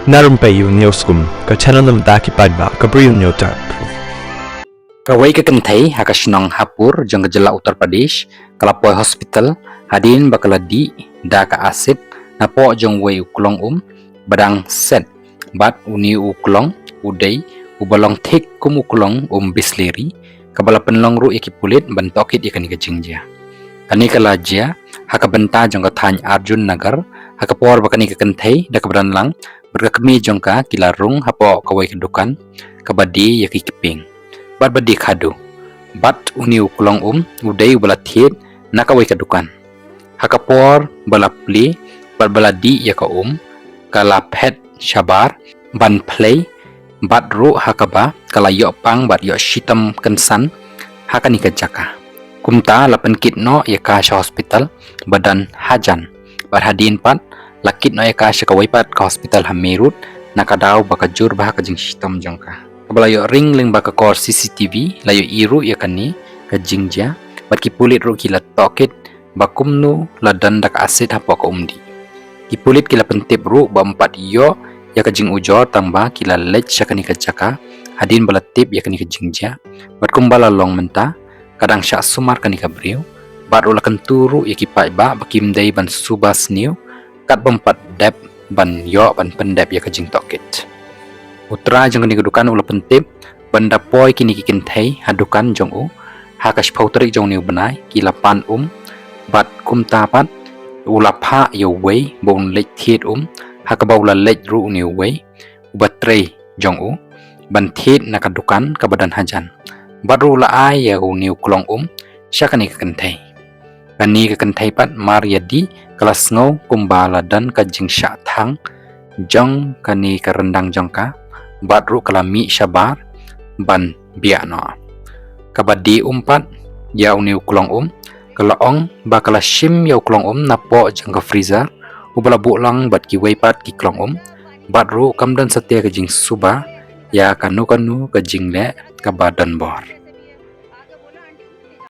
Narum payu neoskum ka channel nam daki padba ka briu neotar. Kawai ke kentai hakashnong hapur jang Jela Uttar Pradesh kalapoi hospital hadin bakaladi da ka asip na po jong wei uklong badang set bat uni uklong udai ubalong thik kum uklong bisleri kabala penlong ru ikipulit bantokit ikan ka jingja kani kalajia hakabenta jong ka thany Arjun Nagar hakapor bakani ka kentai da kabran lang berkakmi jong ka kilarung hapo kawai ke dukan kabadi yaki kiping bat badi khadu bat uni uklong udai balathit nakawai ka dukan hakapor balapli bat baladi yaka kala pet shabar ban play bat ru hakaba kala yo pang bat yo shitam kensan hakani ka jaka kumta lapan kitno yaka sha hospital badan hajan bat hadin pat lakit no yaka sha kawai pat ka hospital hamirut nakadaw bakajur bah ka jing shitam jangka kabalayo ring ling baka kor CCTV layo iru yakani ka jingja bat kipulit ru kila tokit bakumnu ladan dak asid hapo ka umdi kipulit kila pentip ru ba empat yo ya ka jing ujor tamba kila lech syakani ka jaka hadin balatip yakani ka jingja bat kumbala long menta kadang syak sumar kani ka briu bat ula kenturu yakipai ba bakimdai ban subas niu kat bempat dep ban yo ban pendep ya ka jing tokit Utra jang kini kedukan ula pentip banda poi kini kikin thai hadukan jong hakash pautrik jong niu benai kila pan bat kum tapat ula pha yo wei bon lech thiet hakabau la lech ru niu wei ubatrei jong ban thiet nakadukan ka badan hajan bat ru la ai ya niu klong syakani kikin thai kani kikin thai pat mariadi kelas ngau kumbala dan ka jing syak thang jong kani ka rendang jongka bat ru kalami syabar ban biakno kabadi umpat ya uniu klong kalaong bakala shim ya klong napo jangka freezer ubala bulang bat ki weipat ki klong bat ru kamdan setia ke jing suba ya kanu ke jing le ka badan bor